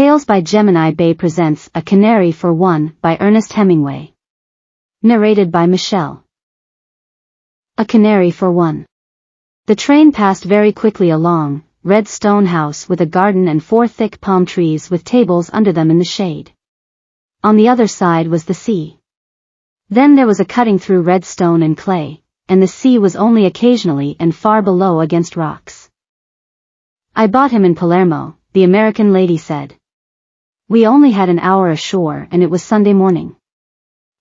Tales by Gemini Bay presents A Canary for One by Ernest Hemingway. Narrated by Michelle. A Canary for One. The train passed very quickly along, red stone house with a garden and 4 thick palm trees with tables under them in the shade. On the other side was the sea. Then there was a cutting through red stone and clay, and the sea was only occasionally and far below against rocks. I bought him in Palermo, the American lady said. We only had an hour ashore and it was Sunday morning.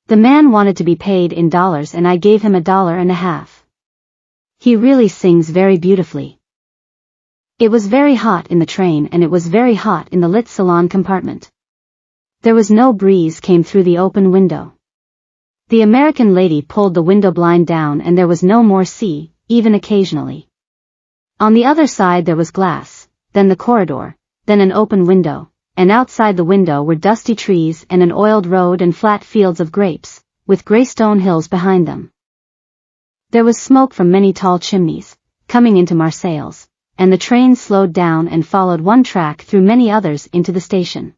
The man wanted to be paid in dollars and I gave him $1.50. He really sings very beautifully. It was very hot in the train and it was very hot in the lit salon compartment. There was no breeze came through the open window. The American lady pulled the window blind down and there was no more sea, even occasionally. On the other side there was glass, then the corridor, then an open window, and outside the window were dusty trees and an oiled road and flat fields of grapes, with grey stone hills behind them. There was smoke from many tall chimneys, coming into Marseilles, and the train slowed down and followed one track through many others into the station.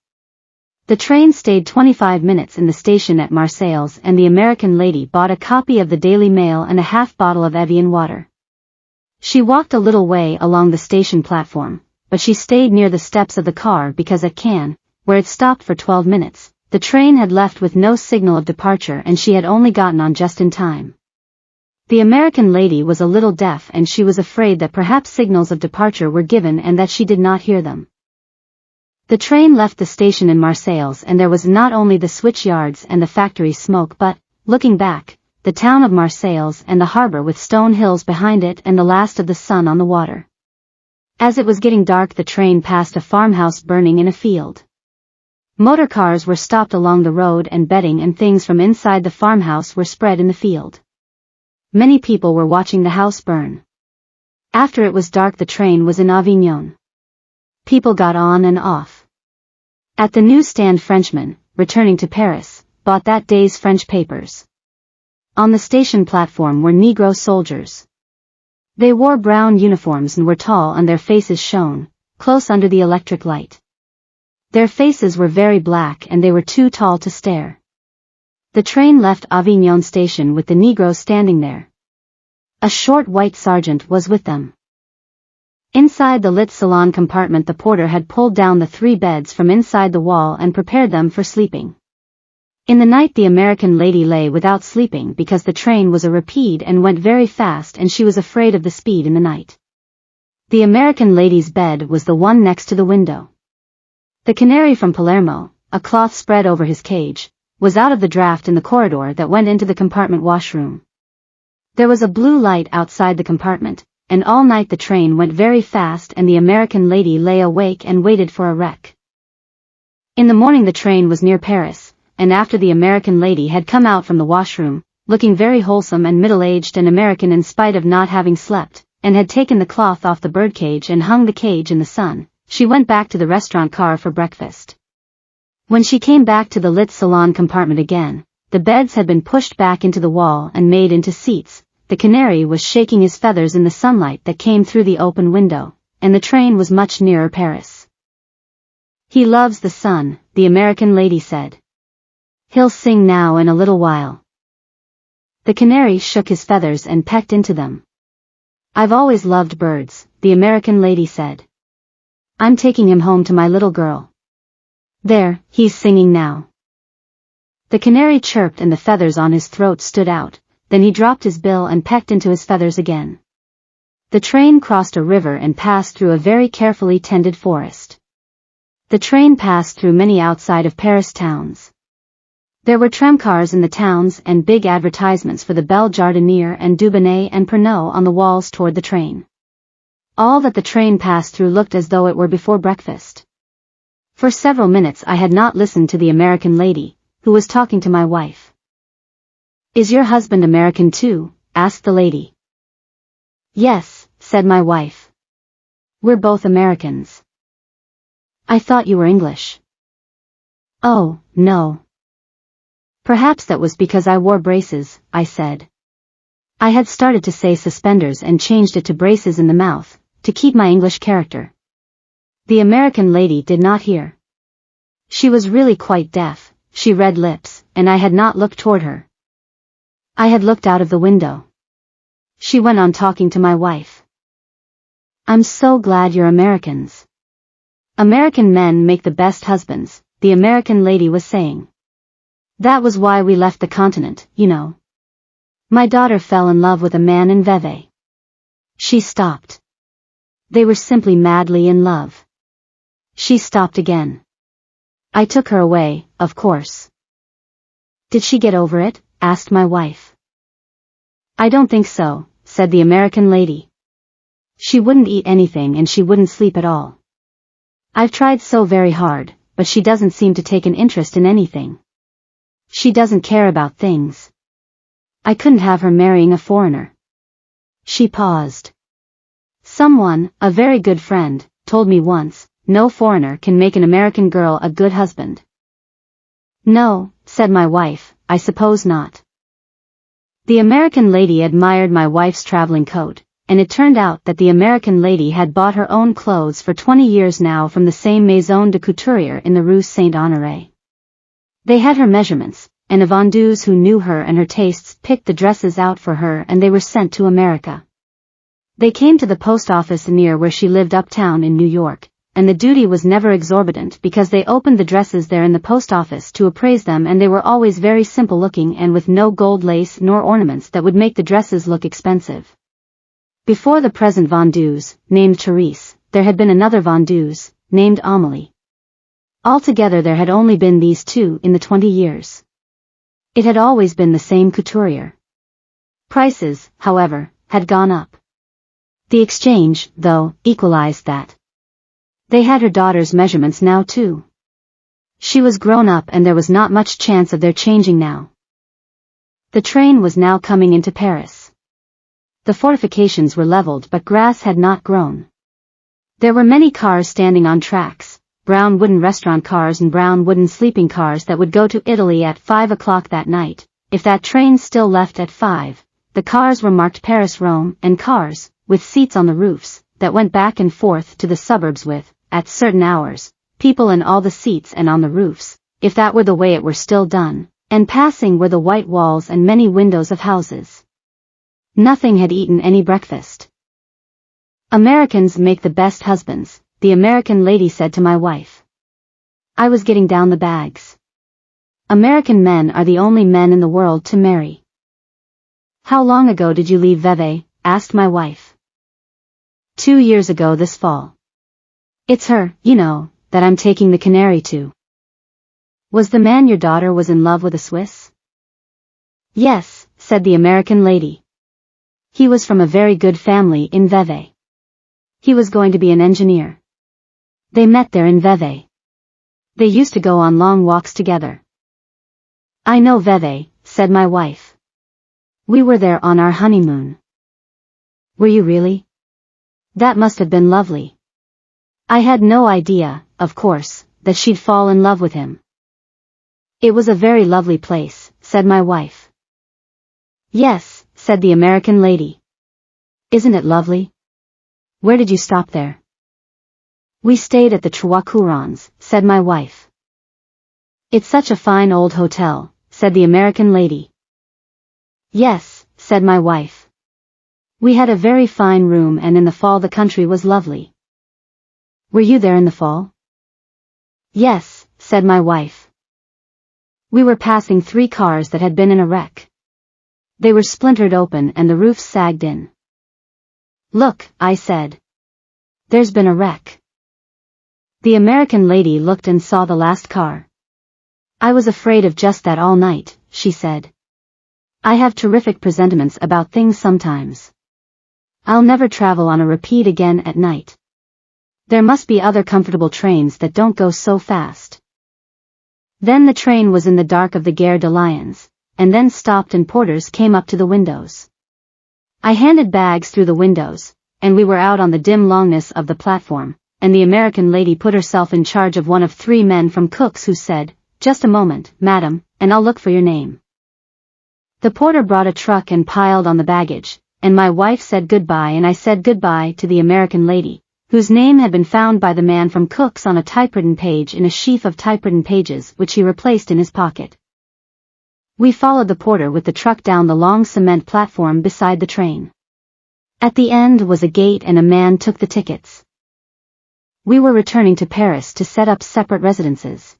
The train stayed 25 minutes in the station at Marseilles and the American lady bought a copy of the Daily Mail and a half bottle of Evian water. She walked a little way along the station platform, but she stayed near the steps of the car because at Cannes, where it stopped for 12 minutes, the train had left with no signal of departure and she had only gotten on just in time. The American lady was a little deaf and she was afraid that perhaps signals of departure were given and that she did not hear them. The train left the station in Marseilles and there was not only the switch yards and the factory smoke but, looking back, the town of Marseilles and the harbor with stone hills behind it and the last of the sun on the water. As it was getting dark the train passed a farmhouse burning in a field. Motor cars were stopped along the road and bedding and things from inside the farmhouse were spread in the field. Many people were watching the house burn. After it was dark the train was in Avignon. People got on and off. At the newsstand Frenchmen, returning to Paris, bought that day's French papers. On the station platform were Negro soldiers. They wore brown uniforms and were tall and their faces shone, close under the electric light. Their faces were very black and they were too tall to stare. The train left Avignon station with the Negroes standing there. A short white sergeant was with them. Inside the lit salon compartment the porter had pulled down the 3 beds from inside the wall and prepared them for sleeping. In the night the American lady lay without sleeping because the train was a rapide and went very fast and she was afraid of the speed in the night. The American lady's bed was the one next to the window. The canary from Palermo, a cloth spread over his cage, was out of the draft in the corridor that went into the compartment washroom. There was a blue light outside the compartment, and all night the train went very fast and the American lady lay awake and waited for a wreck. In the morning the train was near Paris, and after the American lady had come out from the washroom, looking very wholesome and middle-aged and American in spite of not having slept, and had taken the cloth off the birdcage and hung the cage in the sun, she went back to the restaurant car for breakfast. When she came back to the lit salon compartment again, the beds had been pushed back into the wall and made into seats, the canary was shaking his feathers in the sunlight that came through the open window, and the train was much nearer Paris. He loves the sun, the American lady said. He'll sing now in a little while. The canary shook his feathers and pecked into them. I've always loved birds, the American lady said. I'm taking him home to my little girl. There, he's singing now. The canary chirped and the feathers on his throat stood out, then he dropped his bill and pecked into his feathers again. The train crossed a river and passed through a very carefully tended forest. The train passed through many outside of Paris towns. There were tramcars in the towns and big advertisements for the Belle Jardiniere and Dubonnet and Pernod on the walls toward the train. All that the train passed through looked as though it were before breakfast. For several minutes I had not listened to the American lady, who was talking to my wife. Is your husband American too? Asked the lady. Yes, said my wife. We're both Americans. I thought you were English. Oh, no. Perhaps that was because I wore braces, I said. I had started to say suspenders and changed it to braces in the mouth, to keep my English character. The American lady did not hear. She was really quite deaf, she red lips, and I had not looked toward her. I had looked out of the window. She went on talking to my wife. I'm so glad you're Americans. American men make the best husbands, the American lady was saying. That was why we left the continent, you know. My daughter fell in love with a man in Vevey. She stopped. They were simply madly in love. She stopped again. I took her away, of course. Did she get over it? Asked my wife. I don't think so, said the American lady. She wouldn't eat anything and she wouldn't sleep at all. I've tried so very hard, but she doesn't seem to take an interest in anything. She doesn't care about things. I couldn't have her marrying a foreigner. She paused. Someone, a very good friend, told me once, no foreigner can make an American girl a good husband. No, said my wife, I suppose not. The American lady admired my wife's traveling coat, and it turned out that the American lady had bought her own clothes for 20 years now from the same maison de couturier in the Rue Saint-Honoré. They had her measurements, and a vendeuse who knew her and her tastes picked the dresses out for her and they were sent to America. They came to the post office near where she lived uptown in New York, and the duty was never exorbitant because they opened the dresses there in the post office to appraise them and they were always very simple looking and with no gold lace nor ornaments that would make the dresses look expensive. Before the present vendeuse, named Therese, there had been another vendeuse, named Amélie. Altogether there had only been these two in the 20 years. It had always been the same couturier. Prices, however, had gone up. The exchange, though, equalized that. They had her daughter's measurements now too. She was grown up and there was not much chance of their changing now. The train was now coming into Paris. The fortifications were leveled but grass had not grown. There were many cars standing on tracks, brown wooden restaurant cars and brown wooden sleeping cars that would go to Italy at 5 o'clock that night, if that train still left at 5. The cars were marked Paris-Rome and cars, with seats on the roofs, that went back and forth to the suburbs with, at certain hours, people in all the seats and on the roofs, if that were the way it were still done, and passing were the white walls and many windows of houses. Nothing had eaten any breakfast. Americans make the best husbands, the American lady said to my wife. I was getting down the bags. American men are the only men in the world to marry. How long ago did you leave Vevey? Asked my wife. 2 years ago this fall. It's her, you know, that I'm taking the Canary to. Was the man your daughter was in love with a Swiss? Yes, said the American lady. He was from a very good family in Vevey. He was going to be an engineer. They met there in Vevey. They used to go on long walks together. I know Vevey, said my wife. We were there on our honeymoon. Were you really? That must have been lovely. I had no idea, of course, that she'd fall in love with him. It was a very lovely place, said my wife. Yes, said the American lady. Isn't it lovely? Where did you stop there? We stayed at the Trois Courants, said my wife. It's such a fine old hotel, said the American lady. Yes, said my wife. We had a very fine room and in the fall the country was lovely. Were you there in the fall? Yes, said my wife. We were passing 3 cars that had been in a wreck. They were splintered open and the roofs sagged in. Look, I said. There's been a wreck. The American lady looked and saw the last car. I was afraid of just that all night, she said. I have terrific presentiments about things sometimes. I'll never travel on a repeat again at night. There must be other comfortable trains that don't go so fast. Then the train was in the dark of the Gare de Lyons, and then stopped and porters came up to the windows. I handed bags through the windows, and we were out on the dim longness of the platform, and the American lady put herself in charge of one of 3 men from Cook's who said, "Just a moment, madam, and I'll look for your name." The porter brought a truck and piled on the baggage, and my wife said goodbye and I said goodbye to the American lady, whose name had been found by the man from Cook's on a typewritten page in a sheaf of typewritten pages which he replaced in his pocket. We followed the porter with the truck down the long cement platform beside the train. At the end was a gate and a man took the tickets. We were returning to Paris to set up separate residences.